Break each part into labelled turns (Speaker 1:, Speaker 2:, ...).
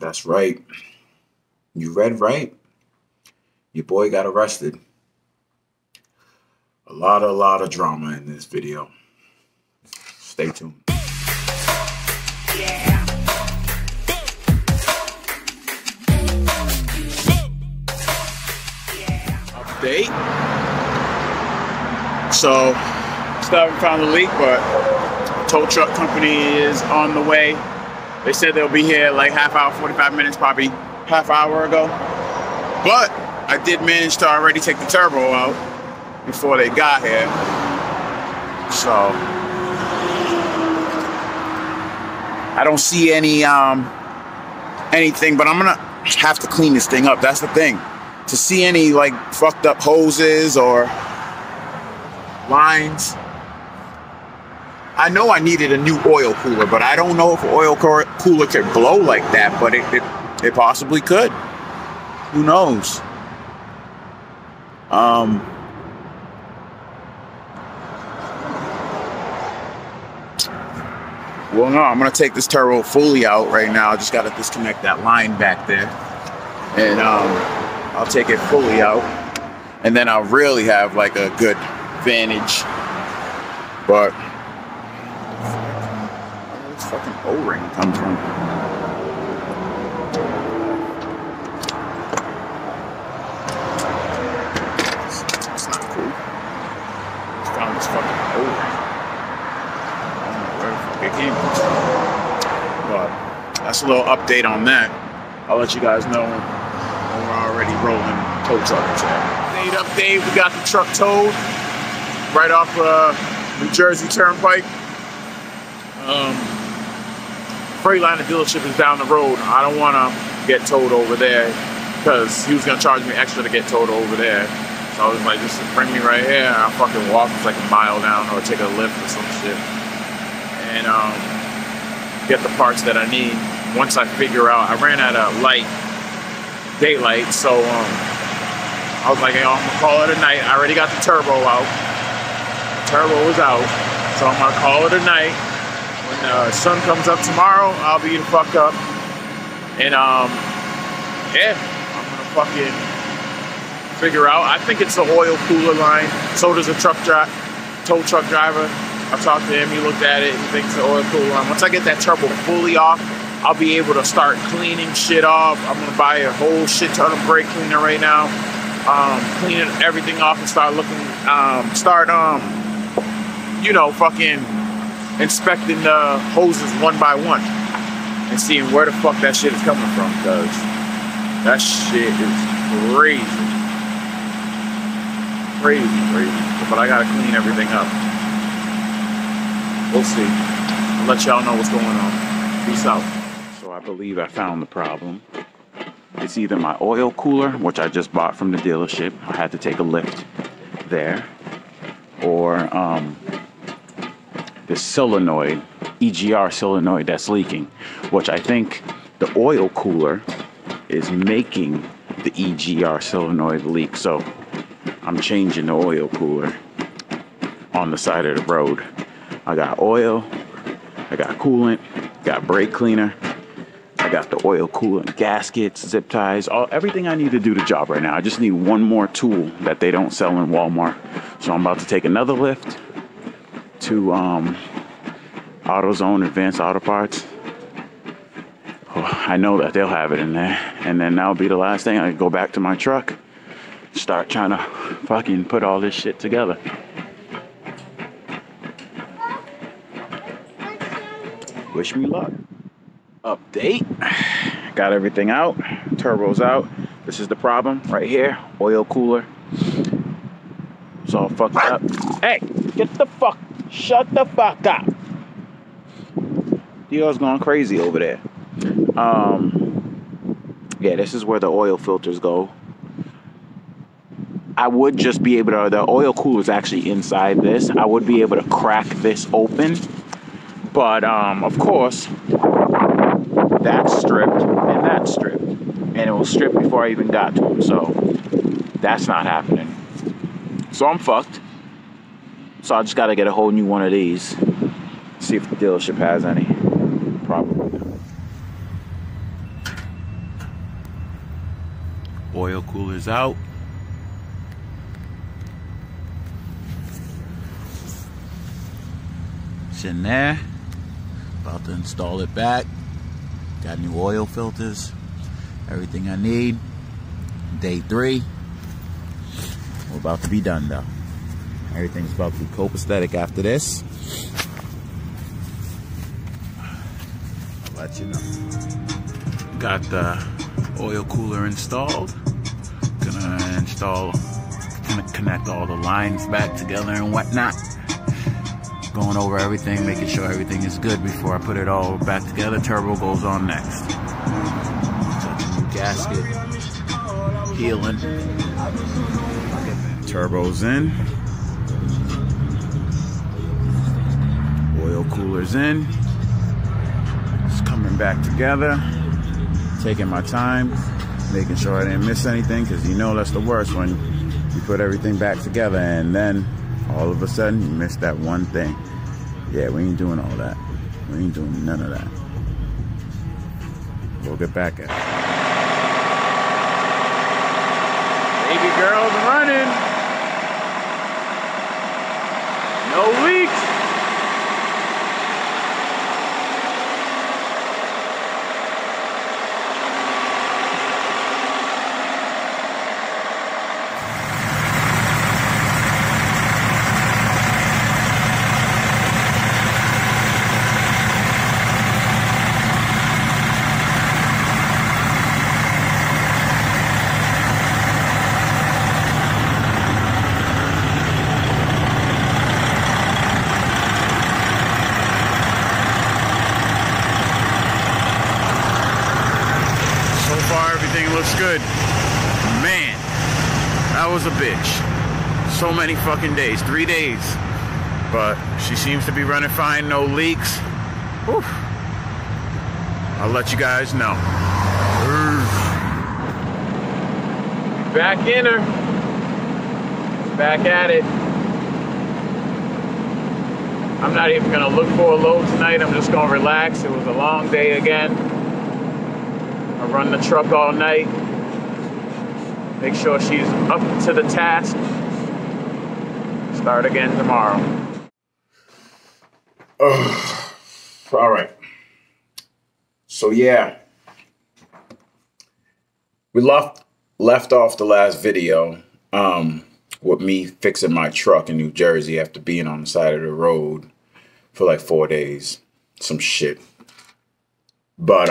Speaker 1: That's right. You read right. Your boy got arrested. A lot of drama in this video. Stay tuned. Yeah. Update. So, still haven't found the leak, but tow truck company is on the way. They said they'll be here like half hour, 45 minutes, probably half hour ago. But I did manage to already take the turbo out before they got here. So I don't see any anything, but I'm gonna have to clean this thing up. That's the thing. To see any like fucked up hoses or lines. I know I needed a new oil cooler, but I don't know if an oil cooler could blow like that, but it possibly could. Who knows? Well, no, I'm gonna take this turbo fully out right now. I just gotta disconnect that line back there. And I'll take it fully out. And then I'll really have like a good vantage. But where does this fucking O-ring come from? That's not cool. I found this fucking O-ring. I don't know where the fuck it came from. But that's a little update on that. I'll let you guys know when we're already rolling tow truck today. Update, we got the truck towed right off New Jersey Turnpike. Freightliner dealership is down the road. I don't want to get towed over there because he was going to charge me extra to get towed over there. So I was like, just bring me right here and I'll fucking walk like a mile down or take a lift or some shit. And get the parts that I need. Once I figure out, I ran out of daylight, so I was like, yo, I'm gonna call it a night. I already got the turbo out. The turbo was out, so I'm gonna call it a night. When the sun comes up tomorrow, I'll be the fuck up. And yeah, I'm gonna fucking figure out. I think it's the oil cooler line. So does a tow truck driver. I talked to him, he looked at it, he thinks the oil cooler line. Once I get that turbo fully off, I'll be able to start cleaning shit off. I'm gonna buy a whole shit ton of brake cleaner right now. Cleaning everything off and start looking, you know, fucking inspecting the hoses one by one and seeing where the fuck that shit is coming from, because that shit is crazy. Crazy. But I gotta clean everything up. We'll see. I'll let y'all know what's going on. Peace out. So I believe I found the problem. It's either my oil cooler, which I just bought from the dealership. I had to take a lift there. Or this solenoid, EGR solenoid that's leaking, which I think the oil cooler is making the EGR solenoid leak. So I'm changing the oil cooler on the side of the road. I got oil, I got coolant, got brake cleaner. I got the oil coolant gaskets, zip ties, everything I need to do the job right now. I just need one more tool that they don't sell in Walmart. So I'm about to take another lift to AutoZone Advanced Auto Parts. Oh, I know that they'll have it in there. And then that'll be the last thing. I go back to my truck, start trying to fucking put all this shit together. Wish me luck. Update. Got everything out. Turbo's out. This is the problem right here. Oil cooler. It's all fucked up. Hey, get the fuck. Shut the fuck up. Dio's going crazy over there. Yeah, this is where the oil filters go. I would just be able to, the oil cooler is actually inside this. I would be able to crack this open. But, of course, that's stripped and that's stripped. And it was stripped before I even got to them. So, that's not happening. So, I'm fucked. So, I just got to get a whole new one of these. See if the dealership has any. Probably.
Speaker 2: Oil cooler's out. It's in there. About to install it back. Got new oil filters. Everything I need. Day 3. We're about to be done though. Everything's about to be copacetic after this. I'll let you know. Got the oil cooler installed. Gonna connect all the lines back together and whatnot. Going over everything, making sure everything is good before I put it all back together. Turbo goes on next. Got the new gasket healing. Turbo's in. Oil cooler's in. It's coming back together. Taking my time, making sure I didn't miss anything, because you know that's the worst, when you put everything back together and then all of a sudden you miss that one thing. Yeah, we ain't doing all that. We ain't doing none of that. We'll get back at it.
Speaker 1: Baby girl's running. No leaks. Everything looks good. Man, that was a bitch. So many fucking days, 3 days. But she seems to be running fine, no leaks. Whew. I'll let you guys know. Back in her. Back at it. I'm not even gonna look for a load tonight. I'm just gonna relax. It was a long day again. I run the truck all night. Make sure she's up to the task. Start again tomorrow. All right. So yeah, we left off the last video with me fixing my truck in New Jersey after being on the side of the road for like 4 days. Some shit. But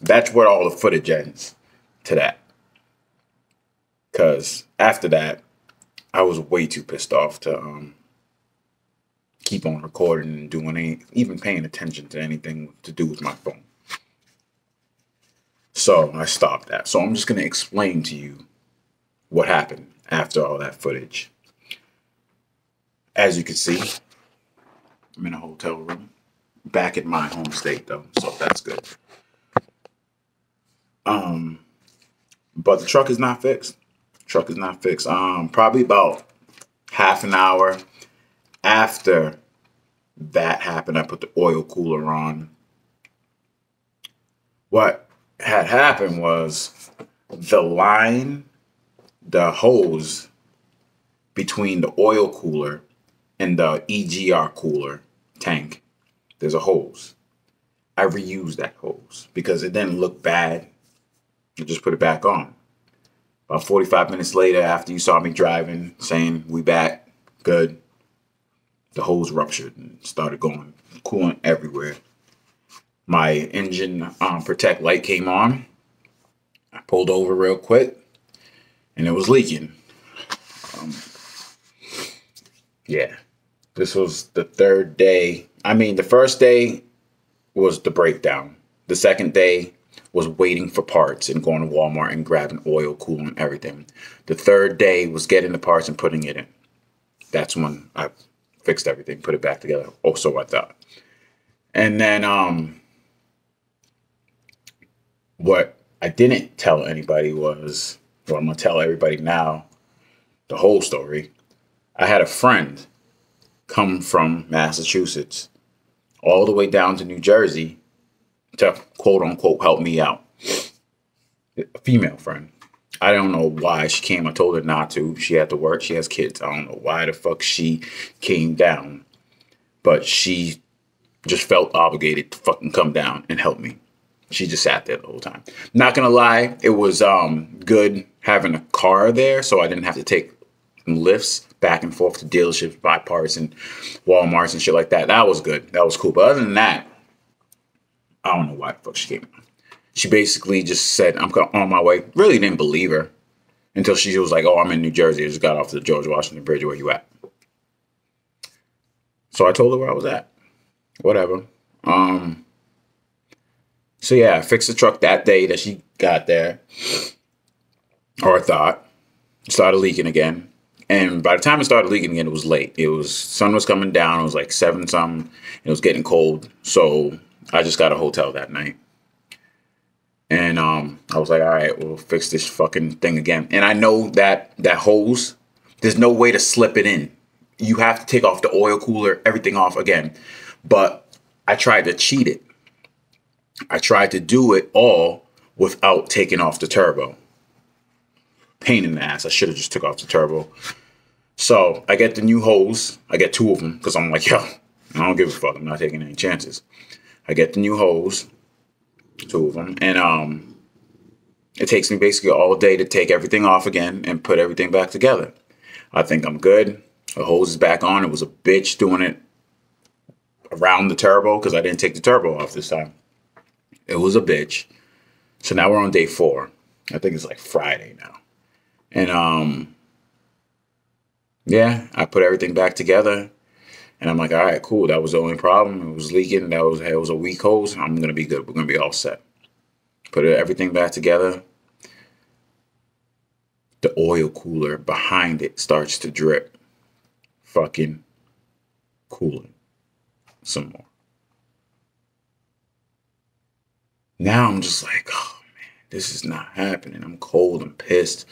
Speaker 1: that's where all the footage ends to that. Because after that, I was way too pissed off to keep on recording and doing even paying attention to anything to do with my phone. So I stopped that. So I'm just going to explain to you what happened after all that footage. As you can see, I'm in a hotel room. Back in my home state though, so that's good. But the truck is not fixed. Truck is not fixed. Probably about half an hour after that happened, I put the oil cooler on. What had happened was the line, the hose between the oil cooler and the EGR cooler tank, there's a hose. I reused that hose because it didn't look bad. I just put it back on. About 45 minutes later, after you saw me driving, saying we back, good, the hose ruptured and started going coolant everywhere. My engine protect light came on. I pulled over real quick and it was leaking. Yeah, this was the third day. I mean, the first day was the breakdown. The second day was waiting for parts and going to Walmart and grabbing oil, coolant, everything. The third day was getting the parts and putting it in. That's when I fixed everything, put it back together. Oh, so I thought. And then what I didn't tell anybody was, well, I'm going to tell everybody now the whole story. I had a friend come from Massachusetts all the way down to New Jersey to quote unquote help me out. A female friend.
Speaker 2: I don't know why she came. I told her not to. She had to work. She has kids. I don't know why the fuck she came down. But she just felt obligated to fucking come down and help me. She just sat there the whole time. Not gonna lie, it was good having a car there, so I didn't have to take lifts back and forth to dealerships, buy parts and Walmarts and shit like that. That was good. That was cool. But other than that, I don't know why the fuck she came. She basically just said, I'm on my way. Really didn't believe her until she was like, oh, I'm in New Jersey. I just got off the George Washington Bridge. Where you at? So I told her where I was at. Whatever. So yeah, I fixed the truck that day that she got there. Or I thought. It started leaking again. And by the time it started leaking again, it was late. Sun was coming down. It was like 7 something. It was getting cold. So I just got a hotel that night. And I was like, all right, we'll fix this fucking thing again. And I know that hose, there's no way to slip it in. You have to take off the oil cooler, everything off again. But I tried to cheat it. I tried to do it all without taking off the turbo. Pain in the ass. I should have just took off the turbo. So I get the new hose. I get 2 of them because I'm like, yo, I don't give a fuck. I'm not taking any chances. I get the new hose. 2 of them. And it takes me basically all day to take everything off again and put everything back together. I think I'm good. The hose is back on. It was a bitch doing it around the turbo because I didn't take the turbo off this time. It was a bitch. So now we're on day 4. I think it's like Friday now. And yeah, I put everything back together. And I'm like, all right, cool. That was the only problem. It was leaking. It was a weak hose. I'm going to be good. We're going to be all set. Put everything back together. The oil cooler behind it starts to drip. Fucking cooling some more. Now I'm just like, oh, man, this is not happening. I'm cold. I'm pissed.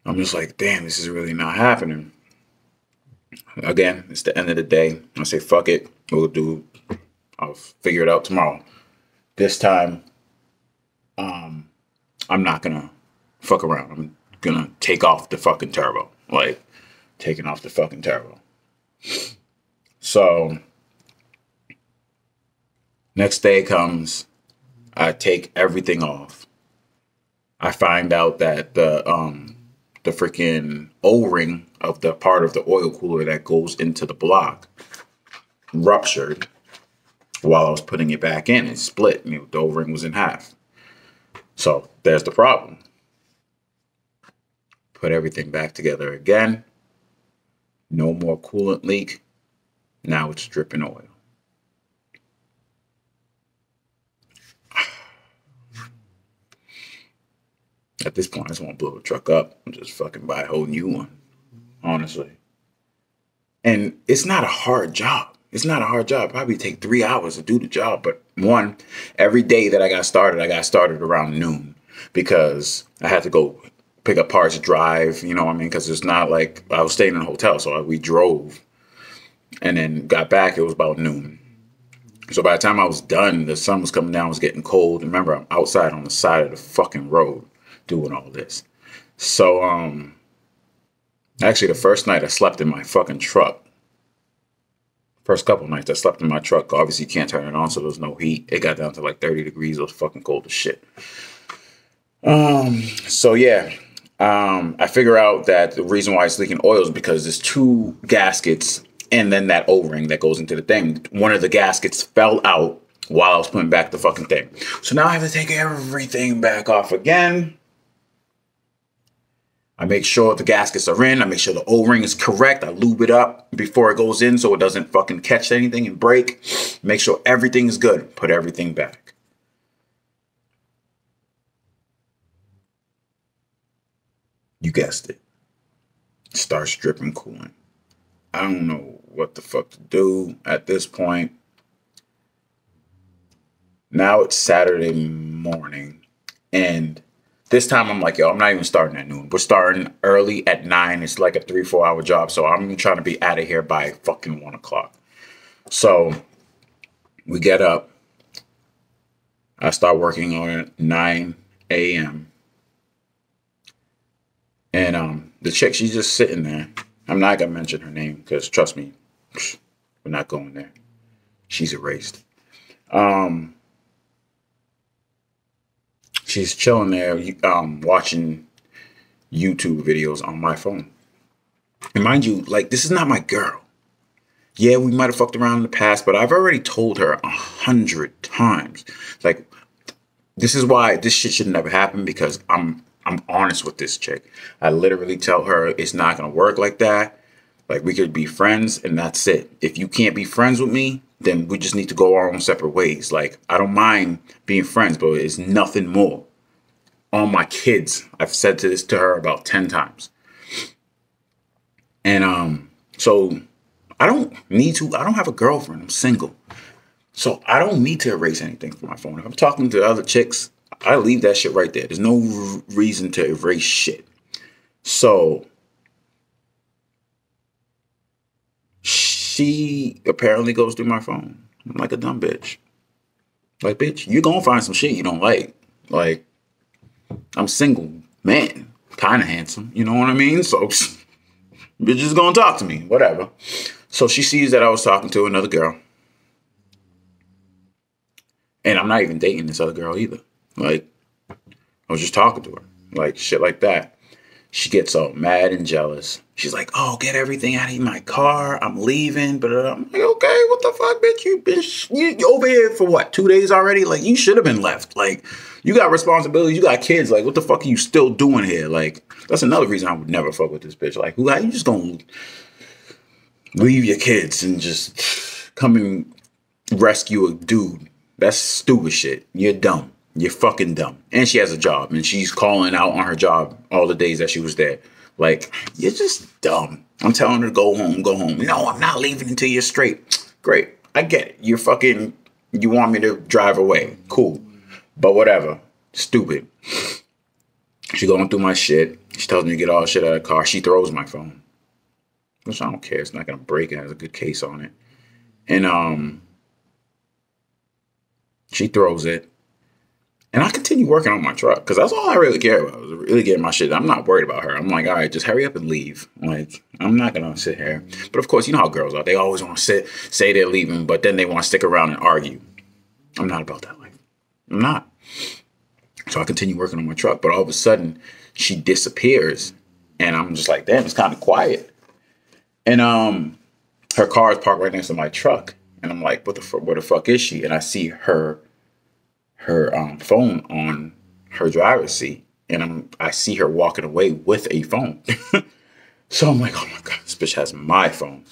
Speaker 2: I'm just like, damn, this is really not happening. Again, it's the end of the day. I say, fuck it. I'll figure it out tomorrow. This time, I'm not going to fuck around. I'm going to take off the fucking turbo. Like, taking off the fucking turbo. So, next day comes. I take everything off. I find out that the freaking O-ring of the part of the oil cooler that goes into the block ruptured while I was putting it back in. It split. The O-ring was in half. So there's the problem. Put everything back together again. No more coolant leak. Now it's dripping oil. At this point, I just want to blow the truck up and just fucking buy a whole new one. Honestly. And it's not a hard job. It's not a hard job. Probably take 3 hours to do the job. But one, every day that I got started around noon because I had to go pick up parts, drive, you know what I mean? Because it's not like I was staying in a hotel. So we drove and then got back. It was about noon. So by the time I was done, the sun was coming down. It was getting cold. And remember, I'm outside on the side of the fucking road doing all this. So, actually the first night I slept in my fucking truck. First couple nights I slept in my truck. Obviously you can't turn it on, so there's no heat. It got down to like 30 degrees. It was fucking cold as shit. So yeah, I figure out that the reason why it's leaking oil is because there's 2 gaskets and then that O-ring that goes into the thing. One of the gaskets fell out while I was putting back the fucking thing. So now I have to take everything back off again. I make sure the gaskets are in. I make sure the O-ring is correct. I lube it up before it goes in so it doesn't fucking catch anything and break. Make sure everything is good. Put everything back. You guessed it. Starts dripping coolant. I don't know what the fuck to do at this point. Now it's Saturday morning and this time I'm like, yo, I'm not even starting at noon. We're starting early at 9. It's like a 3-4 hour job. So I'm trying to be out of here by fucking 1 o'clock. So we get up. I start working on it at 9 a.m. And the chick, she's just sitting there. I'm not gonna mention her name because trust me, we're not going there. She's erased. She's chilling there, watching YouTube videos on my phone. And mind you, like, this is not my girl. Yeah, we might have fucked around in the past, but I've already told her 100 times. Like, this is why this shit should never happen, because I'm honest with this chick. I literally tell her it's not gonna work like that. Like, we could be friends and that's it. If you can't be friends with me, then we just need to go our own separate ways. Like, I don't mind being friends, but it's nothing more. On my kids, I've said this to her about 10 times. And so I don't have a girlfriend. I'm single. So I don't need to erase anything from my phone. If I'm talking to other chicks, I leave that shit right there. There's no reason to erase shit. So she apparently goes through my phone. I'm like a dumb bitch. Like, bitch, you're gonna find some shit you don't like. Like, I'm single, man, kind of handsome. You know what I mean? So bitch is gonna talk to me, whatever. So she sees that I was talking to another girl. And I'm not even dating this other girl either. Like, I was just talking to her. Like, shit like that. She gets all mad and jealous. She's like, oh, get everything out of my car. I'm leaving. But I'm like, okay, what the fuck, bitch? You over here for what, 2 days already? Like, you should have been left. Like, you got responsibilities. You got kids. Like, what the fuck are you still doing here? Like, that's another reason I would never fuck with this bitch. Like, how you just gonna leave your kids and just come and rescue a dude? That's stupid shit. You're dumb. You're fucking dumb. And she has a job, and she's calling out on her job all the days that she was there. Like, you're just dumb. I'm telling her to go home, go home. No, I'm not leaving until you're straight. Great. I get it. You want me to drive away. Cool. But whatever. Stupid. She going through my shit. She tells me to get all the shit out of the car. She throws my phone. Which I don't care. It's not going to break. It has a good case on it. And, she throws it. And I continue working on my truck because that's all I really care about. Is really getting my shit. I'm not worried about her. I'm like, all right, just hurry up and leave. Like, I'm not going to sit here. But of course, you know how girls are. They always want to say they're leaving, but then they want to stick around and argue. I'm not about that life. I'm not. So I continue working on my truck. But all of a sudden, she disappears. And I'm just like, damn, it's kind of quiet. And her car is parked right next to my truck. And I'm like, where the fuck is she? And I see her phone on her driver's seat. And I see her walking away with a phone. So I'm like, oh my God, this bitch has my phone.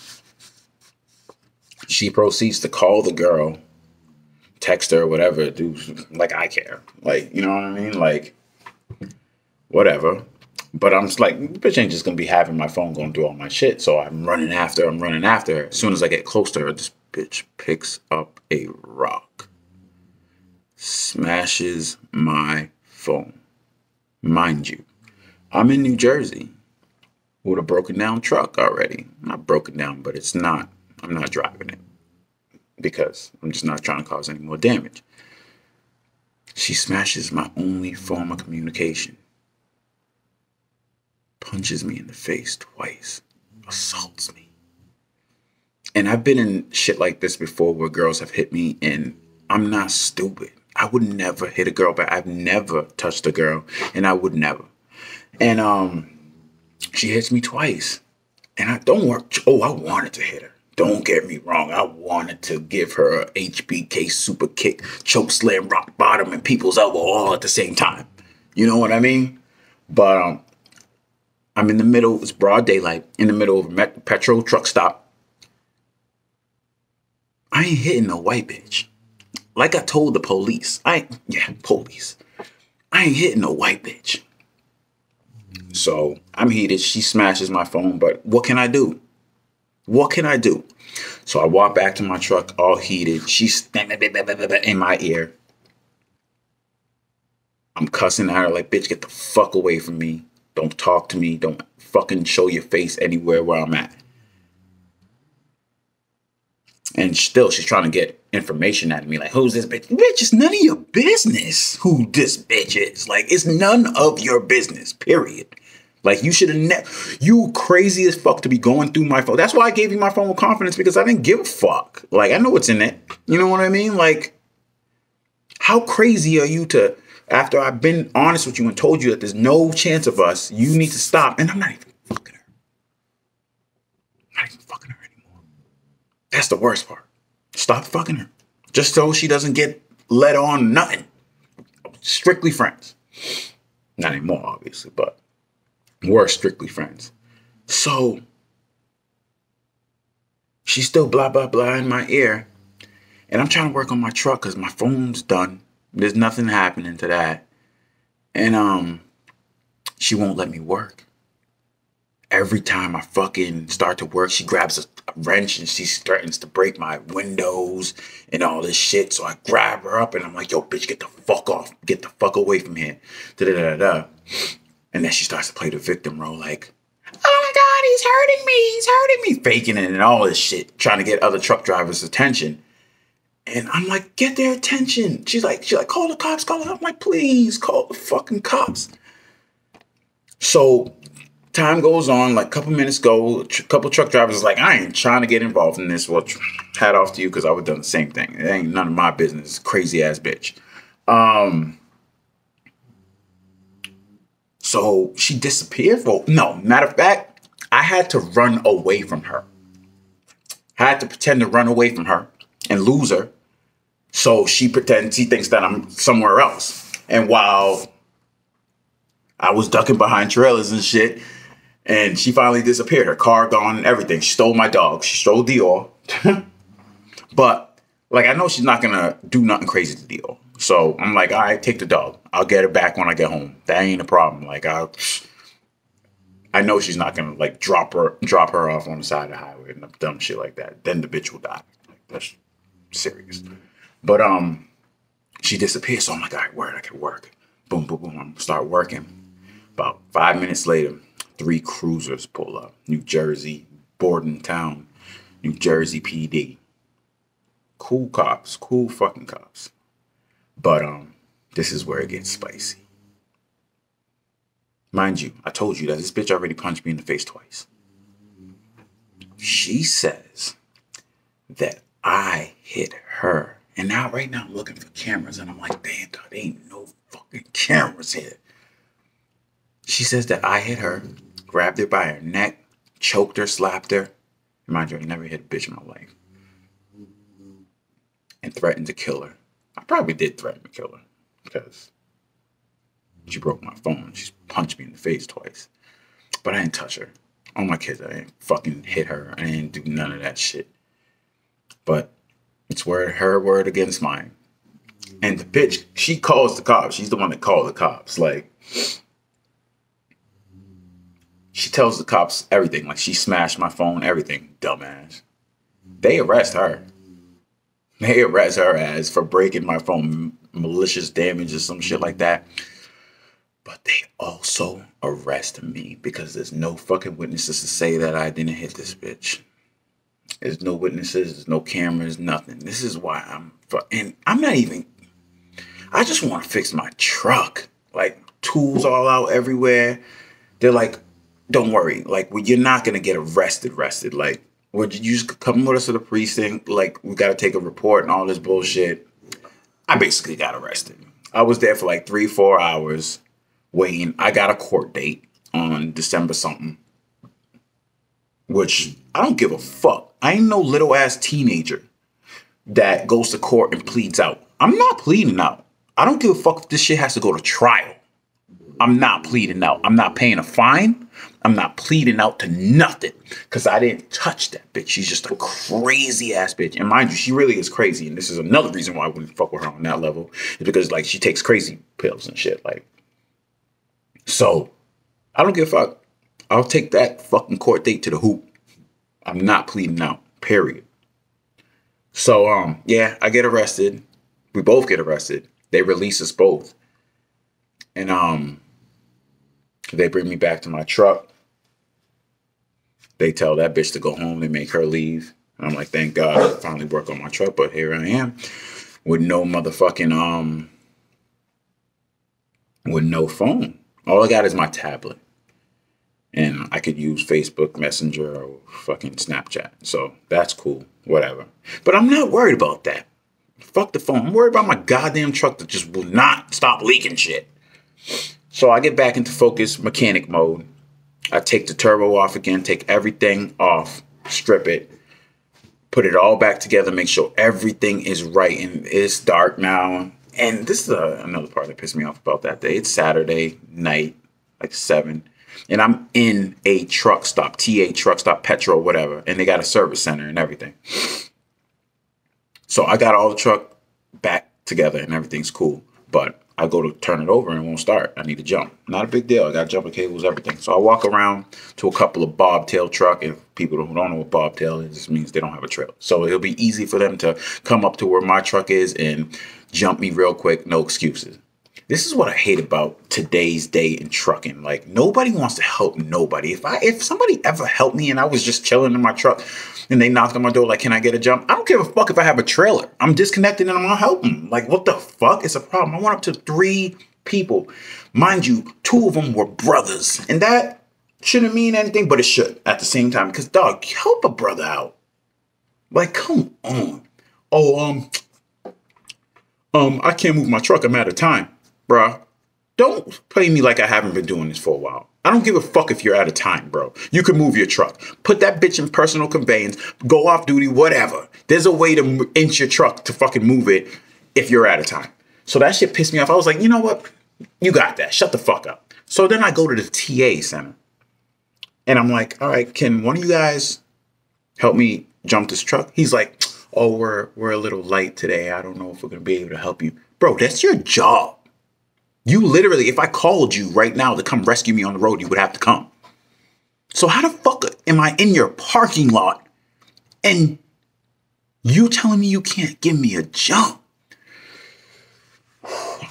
Speaker 2: She proceeds to call the girl, text her, whatever, do like I care. Like, you know what I mean? Like, whatever. But I'm just like, bitch ain't just gonna be having my phone going through all my shit. So I'm running after her. As soon as I get close to her, this bitch picks up a rock, smashes my phone. Mind you, I'm in New Jersey with a broken down truck already. Not broken down, but it's not, I'm not driving it because I'm just not trying to cause any more damage. She smashes my only form of communication. Punches me in the face twice. Assaults me. And I've been in shit like this before where girls have hit me, and I'm not stupid. I would never hit a girl back. I've never touched a girl, and I would never. And she hits me twice. And I wanted to hit her. Don't get me wrong. I wanted to give her a HBK super kick, choke slam, rock bottom, and people's elbow all at the same time. You know what I mean? But I'm in the middle. It's broad daylight in the middle of a petrol truck stop. I ain't hitting no white bitch. Like I told the police. Police. I ain't hitting no white bitch. So I'm heated. She smashes my phone. But what can I do? What can I do? So I walk back to my truck all heated. She's in my ear. I'm cussing at her like, bitch, get the fuck away from me. Don't talk to me. Don't fucking show your face anywhere where I'm at. And still, she's trying to get information out of me. Like, who's this bitch? Bitch, it's none of your business who this bitch is. Like, it's none of your business, period. Like, you should have you crazy as fuck to be going through my phone. That's why I gave you my phone with confidence, because I didn't give a fuck. Like, I know what's in it. You know what I mean? Like, how crazy are you to, after I've been honest with you and told you that there's no chance of us, you need to stop. And I'm not even fucking her. I'm not even fucking her anymore. That's the worst part. Stop fucking her. Just so she doesn't get led on nothing. Strictly friends. Not anymore, obviously, but we're strictly friends. So she's still blah, blah, blah in my ear. And I'm trying to work on my truck because my phone's done. There's nothing happening to that. And she won't let me work. Every time I fucking start to work, she grabs a wrench and she threatens to break my windows and all this shit. So I grab her up and I'm like, yo, bitch, get the fuck off. Get the fuck away from here. Da-da-da-da-da. And then she starts to play the victim role like, oh my God, he's hurting me. He's hurting me. Faking it and all this shit. Trying to get other truck drivers' attention. And I'm like, get their attention. She's like, call the cops, call the cops. I'm like, please call the fucking cops. So time goes on, like a couple minutes go, a couple truck drivers is like, I ain't trying to get involved in this. Well, hat off to you, because I would have done the same thing. It ain't none of my business. Crazy ass bitch. So she disappeared. Well, no, matter of fact, I had to run away from her. I had to pretend to run away from her and lose her. So she thinks that I'm somewhere else. And while I was ducking behind trailers and shit, and she finally disappeared. Her car gone and everything. She stole my dog. She stole Dior. But, like, I know she's not going to do nothing crazy to Dior. So I'm like, all right, take the dog. I'll get her back when I get home. That ain't a problem. Like, I know she's not going to, like, drop her off on the side of the highway and dumb shit like that. Then the bitch will die. Like, that's serious. But she disappeared. So I'm like, all right, word, I can work. Boom, boom, boom. I'm start working. About 5 minutes later, 3 cruisers pull up. New Jersey, Bordentown, New Jersey PD. Cool cops, cool fucking cops. But this is where it gets spicy. Mind you, I told you that this bitch already punched me in the face twice. She says that I hit her. And now, right now, I'm looking for cameras. And I'm like, damn, there ain't no fucking cameras here. She says that I hit her, grabbed her by her neck, choked her, slapped her. Mind you, I never hit a bitch in my life. And threatened to kill her. I probably did threaten to kill her. Because she broke my phone. She punched me in the face twice. But I didn't touch her. All my kids, I didn't fucking hit her. I didn't do none of that shit. But it's her word against mine. And the bitch, she calls the cops. She's the one that called the cops. Like, she tells the cops everything. Like, she smashed my phone, everything. Dumbass. They arrest her. They arrest her ass for breaking my phone, malicious damage or some shit like that. But they also arrest me because there's no fucking witnesses to say that I didn't hit this bitch. There's no witnesses, there's no cameras, nothing. This is why and I'm not even, I just want to fix my truck. Like, tools all out everywhere. They're like, don't worry. Like, well, you're not going to get arrested. Like, would you just come with us to the precinct? Like, we got to take a report and all this bullshit. I basically got arrested. I was there for like 3-4 hours waiting. I got a court date on December something, which I don't give a fuck. I ain't no little ass teenager that goes to court and pleads out. I'm not pleading out. I don't give a fuck if this shit has to go to trial. I'm not pleading out. I'm not paying a fine. I'm not pleading out to nothing because I didn't touch that bitch. She's just a crazy ass bitch. And mind you, she really is crazy. And this is another reason why I wouldn't fuck with her on that level. Is because, like, she takes crazy pills and shit. Like, so I don't give a fuck. I'll take that fucking court date to the hoop. I'm not pleading out, period. So, yeah, I get arrested. We both get arrested. They release us both. And, they bring me back to my truck. They tell that bitch to go home. They make her leave. And I'm like, thank God I finally work on my truck. But here I am with no motherfucking, with no phone. All I got is my tablet. and I could use Facebook Messenger or fucking Snapchat. So that's cool, whatever. But I'm not worried about that. Fuck the phone. I'm worried about my goddamn truck that just will not stop leaking shit. So I get back into focus mechanic mode. I take the turbo off again, take everything off, strip it, put it all back together, make sure everything is right. And it's dark now. And this is another part that pissed me off about that day. It's Saturday night, like 7. And I'm in a truck stop, TA truck stop, Petro, whatever. And they got a service center and everything. So I got all the truck back together and everything's cool. But I go to turn it over and it won't start. I need to jump. Not a big deal. I got jumper cables, everything. So I walk around to a couple of bobtail truck. If people who don't know what bobtail is, it just means they don't have a trailer. So it'll be easy for them to come up to where my truck is and jump me real quick. No excuses. This is what I hate about today's day in trucking. Like, nobody wants to help nobody. If somebody ever helped me and I was just chilling in my truck and they knocked on my door like, can I get a jump? I don't give a fuck if I have a trailer. I'm disconnected and I'm gonna help them. Like, what the fuck? It's a problem. I went up to 3 people. Mind you, 2 of them were brothers. And that shouldn't mean anything, but it should at the same time. Because, dog, help a brother out. Like, come on. Oh, I can't move my truck. I'm out of time. Bruh, don't play me like I haven't been doing this for a while. I don't give a fuck if you're out of time, bro. You can move your truck. Put that bitch in personal conveyance. Go off duty, whatever. There's a way to inch your truck to fucking move it if you're out of time. So that shit pissed me off. I was like, you know what? You got that. Shut the fuck up. So then I go to the TA center. And I'm like, all right, can one of you guys help me jump this truck? He's like, oh, we're a little light today. I don't know if we're going to be able to help you. Bro, that's your job. You literally, if I called you right now to come rescue me on the road, you would have to come. So how the fuck am I in your parking lot and you telling me you can't give me a jump?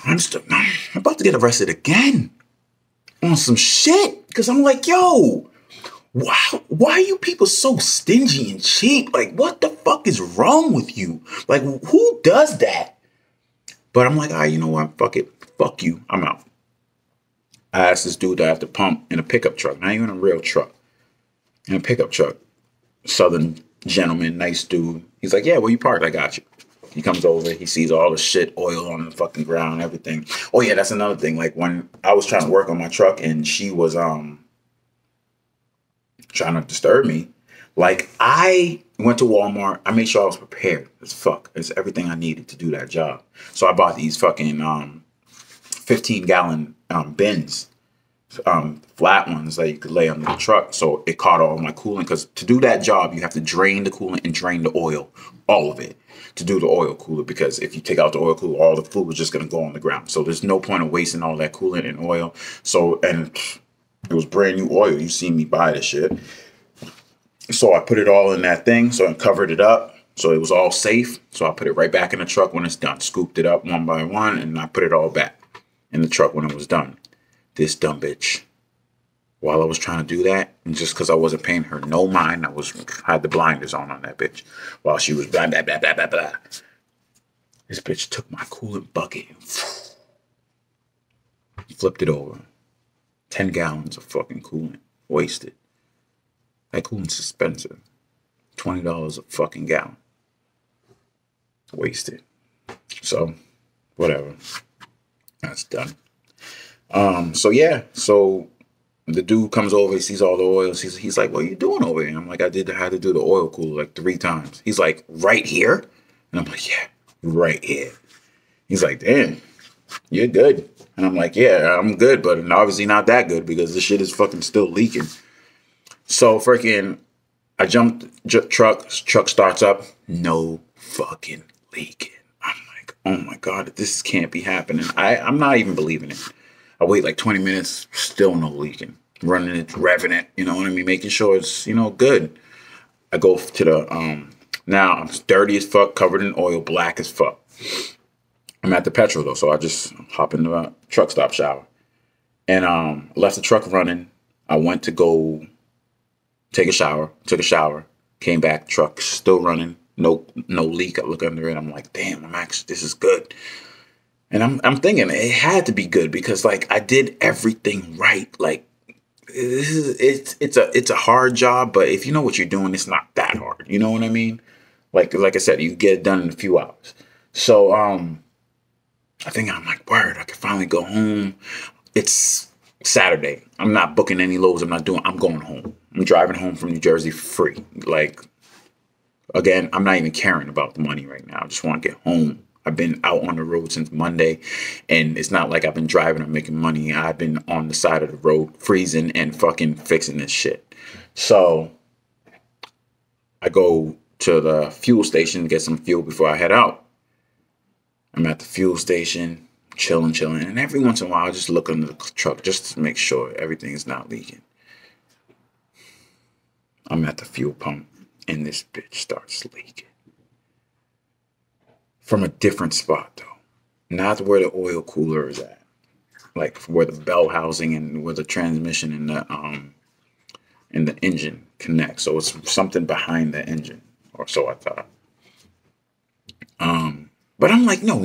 Speaker 2: I'm about to get arrested again on some shit. Because I'm like, yo, why are you people so stingy and cheap? Like, what the fuck is wrong with you? Like, who does that? But I'm like, all right, you know what? Fuck it. Fuck you. I'm out. I asked this dude to have to pump in a pickup truck. Not even a real truck. In a pickup truck. Southern gentleman, nice dude. He's like, yeah, where you parked? I got you. He comes over. He sees all the shit, oil on the fucking ground, everything. Oh, yeah, that's another thing. Like, when I was trying to work on my truck and she was trying to disturb me, like, I went to Walmart. I made sure I was prepared as fuck. It's everything I needed to do that job. So I bought these fucking 15-gallon bins, flat ones that you could lay under the truck. So it caught all my coolant. Because to do that job, you have to drain the coolant and drain the oil, all of it, to do the oil cooler. Because if you take out the oil cooler, all the fluid is just going to go on the ground. So there's no point of wasting all that coolant and oil. So, and it was brand new oil. You see me buy this shit. So I put it all in that thing. So I covered it up. So it was all safe. So I put it right back in the truck when it's done. Scooped it up one by one and I put it all back in the truck when it was done. This dumb bitch, while I was trying to do that, and just because I wasn't paying her no mind, had the blinders on that bitch while she was blah, blah, blah, blah, blah, blah. This bitch took my coolant bucket and flipped it over. 10 gallons of fucking coolant wasted. That coolant's expensive. $20 a fucking gallon. Wasted. So, whatever. That's done. So yeah, so the dude comes over, he sees all the oils. He's like, what are you doing over here? And I'm like, I had to do the oil cooler like 3 times. He's like, right here? And I'm like, yeah, right here. He's like, damn, you're good. And I'm like, yeah, I'm good, but obviously not that good because this shit is fucking still leaking. So freaking, I jumped truck starts up, no fucking leaking. I'm like, oh my God, this can't be happening. I'm not even believing it. I wait like 20 minutes, still no leaking. Running it, revving it, you know what I mean? Making sure it's, good. I go to the, now I'm dirty as fuck, covered in oil, black as fuck. I'm at the petrol though, so I just hop in the truck stop shower. And left the truck running. I went to go take a shower, took a shower, came back, truck still running, no leak. I look under it, I'm like, damn, this is good. And I'm thinking it had to be good because like I did everything right. Like it's a hard job, but if you know what you're doing, it's not that hard. You know what I mean? Like I said, you get it done in a few hours. So I think I'm like, word, I can finally go home. It's Saturday. I'm not booking any loads. I'm going home. I'm driving home from New Jersey free. Like, again, I'm not even caring about the money right now. I just want to get home. I've been out on the road since Monday, and it's not like I've been driving or making money. I've been on the side of the road freezing and fucking fixing this shit. So I go to the fuel station to get some fuel before I head out. I'm at the fuel station, chilling. And every once in a while, I just look under the truck just to make sure everything is not leaking. I'm at the fuel pump, and this bitch starts leaking. From a different spot, though. Not where the oil cooler is at. Like where the bell housing and where the transmission and the engine connect. So it's something behind the engine, or so I thought. But I'm like, no.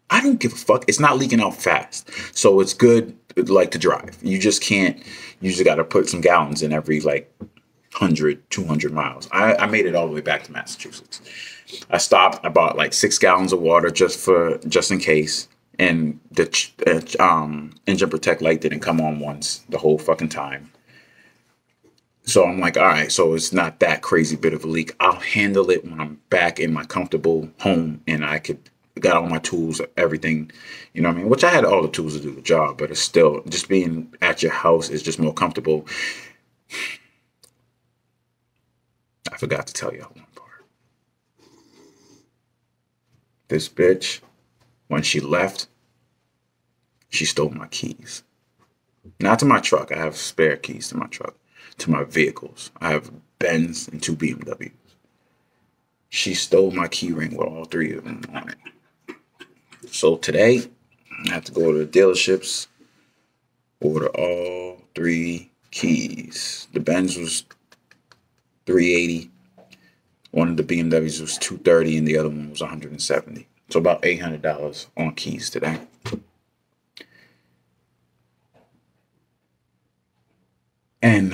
Speaker 2: I don't give a fuck. It's not leaking out fast. So it's good, like, to drive. You just got to put some gallons in every, like, 100, 200 miles. I made it all the way back to Massachusetts. I stopped. I bought like 6 gallons of water just in case. And the engine protect light didn't come on once the whole fucking time. So I'm like, all right, so it's not that crazy bit of a leak. I'll handle it when I'm back in my comfortable home and I got all my tools, everything, you know what I mean? Which I had all the tools to do the job, but it's still, just being at your house is just more comfortable. I forgot to tell y'all one part. This bitch, when she left, she stole my keys. Not to my truck. I have spare keys to my truck. To my vehicles. I have Benz and 2 BMWs. She stole my key ring with all 3 of them on it. So today, I have to go to the dealerships, order all 3 keys. The Benz was $380. One of the BMWs was $230 and the other one was $170. So about $800 on keys today. And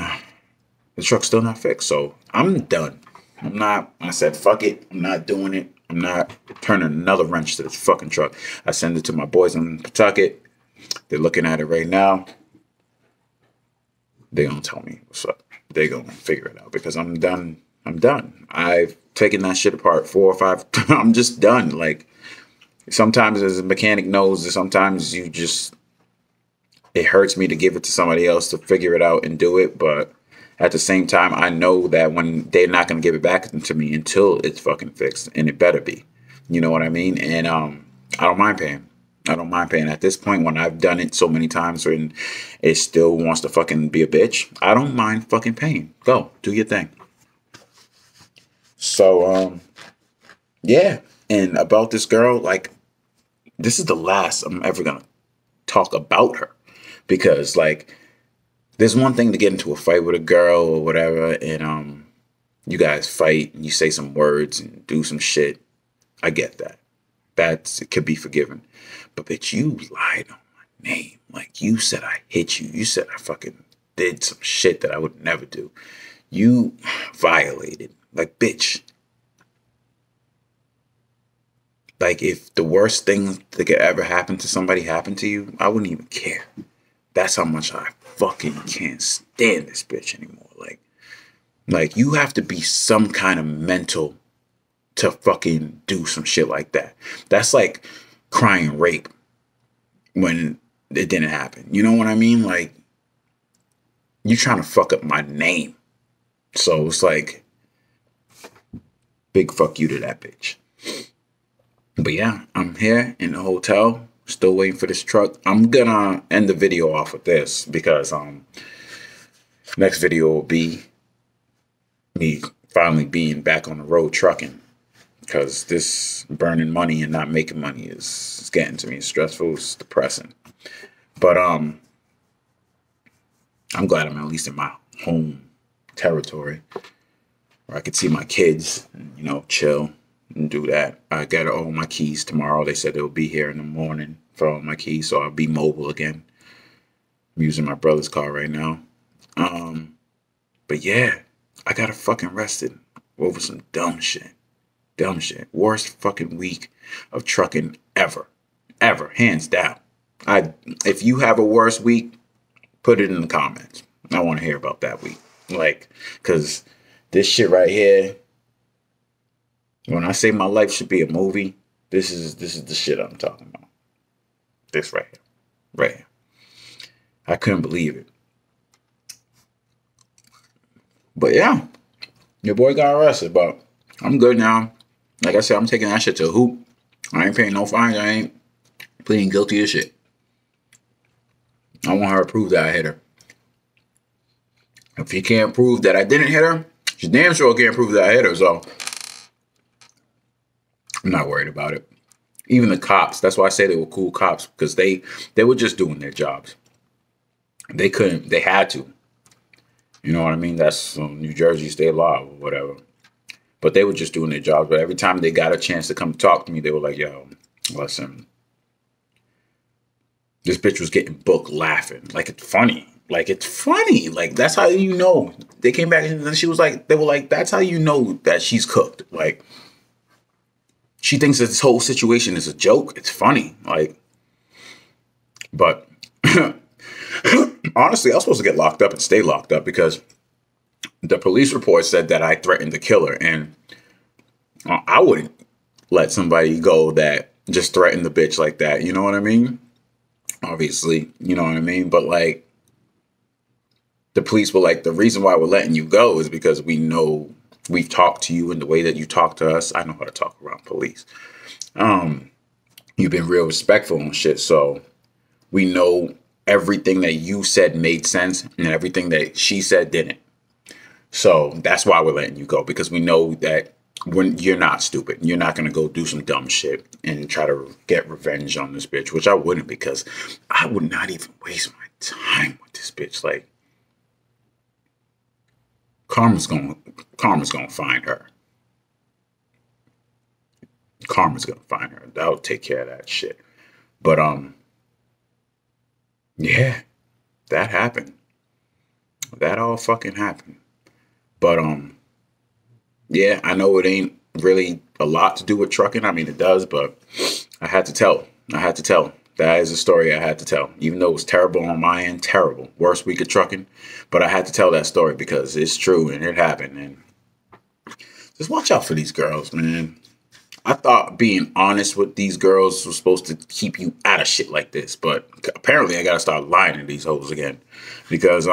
Speaker 2: the truck's still not fixed, so I'm done. I said, fuck it. I'm not doing it. I'm not turning another wrench to this fucking truck. I send it to my boys in Pawtucket. They're looking at it right now. They're going to tell me what's up. They're going to figure it out because I'm done. I've taken that shit apart 4 or 5. I'm just done. Like, sometimes as a mechanic knows that sometimes it hurts me to give it to somebody else to figure it out and do it. But at the same time, I know that when they're not going to give it back to me until it's fucking fixed, and it better be. You know what I mean? And I don't mind paying. I don't mind paying. At this point, when I've done it so many times and it still wants to fucking be a bitch, I don't mind fucking paying. Go, do your thing. So, yeah. And about this girl, like, this is the last I'm ever going to talk about her. Because, like, there's one thing to get into a fight with a girl or whatever, and you guys fight and you say some words and do some shit. I get that. It could be forgiven. But bitch, you lied on my name. Like, you said I hit you. You said I fucking did some shit that I would never do. You violated. Like, bitch. Like, if the worst thing that could ever happen to somebody happened to you, I wouldn't even care. That's how much I fucking can't stand this bitch anymore. Like you have to be some kind of mental to fucking do some shit like that. That's like crying rape when it didn't happen. You know what I mean? Like, you trying to fuck up my name. So it's like, big fuck you to that bitch. But yeah, I'm here in the hotel, still waiting for this truck. I'm gonna end the video off with this because next video will be me finally being back on the road trucking, because this burning money and not making money is getting to me. It's stressful, it's depressing. But I'm glad I'm at least in my home territory where I could see my kids and, you know, chill and do that. I got all my keys tomorrow. They said they'll be here in the morning for all my keys, so I'll be mobile again. I'm using my brother's car right now. But yeah, I got fucking arrested over some dumb shit. Dumb shit. Worst fucking week of trucking ever. Ever. Hands down. If you have a worse week, put it in the comments. I want to hear about that week. Like, because this shit right here, when I say my life should be a movie, this is the shit I'm talking about. This right here. Right here. I couldn't believe it. But yeah, your boy got arrested, but I'm good now. Like I said, I'm taking that shit to a hoop. I ain't paying no fines. I ain't pleading guilty as shit. I want her to prove that I hit her. If he can't prove that I didn't hit her, she damn sure can't prove that I hit her, so I'm not worried about it. Even the cops, that's why I say they were cool cops, because they were just doing their jobs. They had to. You know what I mean? That's New Jersey state law or whatever. But they were just doing their jobs. But every time they got a chance to come talk to me, they were like, yo, listen, this bitch was getting booked laughing. Like, it's funny. Like, it's funny. Like, that's how you know. They came back and then they were like, that's how you know that she's cooked. Like, she thinks that this whole situation is a joke. It's funny. Like, but honestly, I was supposed to get locked up and stay locked up because the police report said that I threatened to kill her. And I wouldn't let somebody go that just threatened the bitch like that. You know what I mean? Obviously, you know what I mean? But like, the police were like, the reason why we're letting you go is because we know we've talked to you in the way that you talk to us. I know how to talk around police. You've been real respectful and shit. So we know everything that you said made sense and everything that she said didn't. So that's why we're letting you go, because we know that when you're not stupid, you're not going to go do some dumb shit and try to get revenge on this bitch, which I wouldn't, because I would not even waste my time with this bitch. Like, karma's gonna find her. Karma's gonna find her. That'll take care of that shit. But yeah, that happened. That all fucking happened. But yeah, I know it ain't really a lot to do with trucking. I mean, it does, but I had to tell. That is a story I had to tell, even though it was terrible on my end. Terrible. Worst week of trucking. But I had to tell that story because it's true and it happened. And just watch out for these girls, man. I thought being honest with these girls was supposed to keep you out of shit like this. But apparently I got to start lying to these hoes again. Because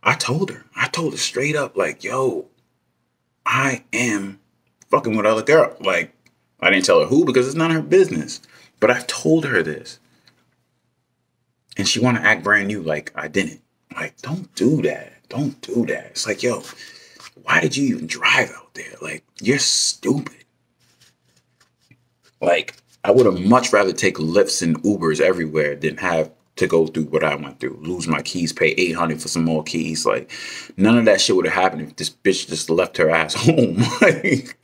Speaker 2: I told her straight up, like, yo, I am fucking with other girls. Like, I didn't tell her who because it's none of her business. But I've told her this. And she want to act brand new like I didn't. Like, don't do that. Don't do that. It's like, yo, why did you even drive out there? Like, you're stupid. Like, I would have much rather take Lyfts and Ubers everywhere than have to go through what I went through. Lose my keys, pay $800 for some more keys. Like, none of that shit would have happened if this bitch just left her ass home. Like,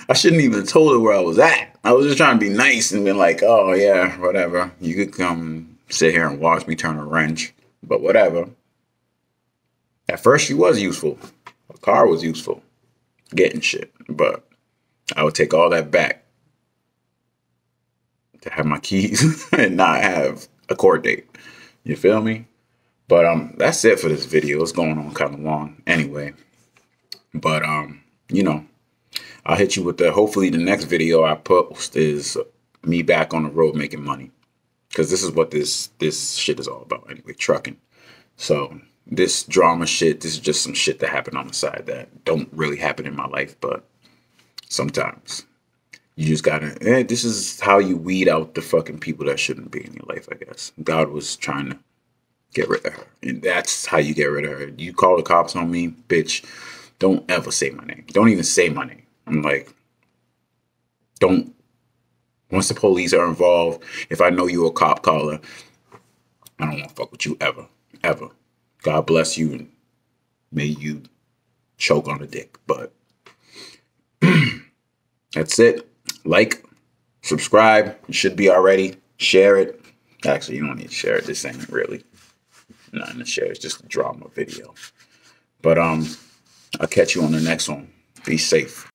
Speaker 2: I shouldn't even have told her where I was at. I was just trying to be nice and been like, oh, yeah, whatever. You could come sit here and watch me turn a wrench. But whatever. At first, she was useful. Her car was useful. Getting shit. But I would take all that back to have my keys and not have a court date. You feel me? But that's it for this video. It's going on kind of long anyway. But you know, I'll hit you with hopefully the next video I post is me back on the road making money. Because this is what this shit is all about anyway, trucking. So this drama shit, this is just some shit that happened on the side that don't really happen in my life, but sometimes you just gotta, this is how you weed out the fucking people that shouldn't be in your life, I guess. God was trying to get rid of her. And that's how you get rid of her. You call the cops on me, bitch, don't ever say my name. Don't even say my name. I'm like, don't. Once the police are involved, if I know you're a cop caller, I don't want to fuck with you ever. Ever. God bless you and may you choke on a dick. But that's it. Like, subscribe. You should be already. Share it. Actually, you don't need to share it. This ain't really nothing to share. It's just a drama video. But I'll catch you on the next one. Be safe.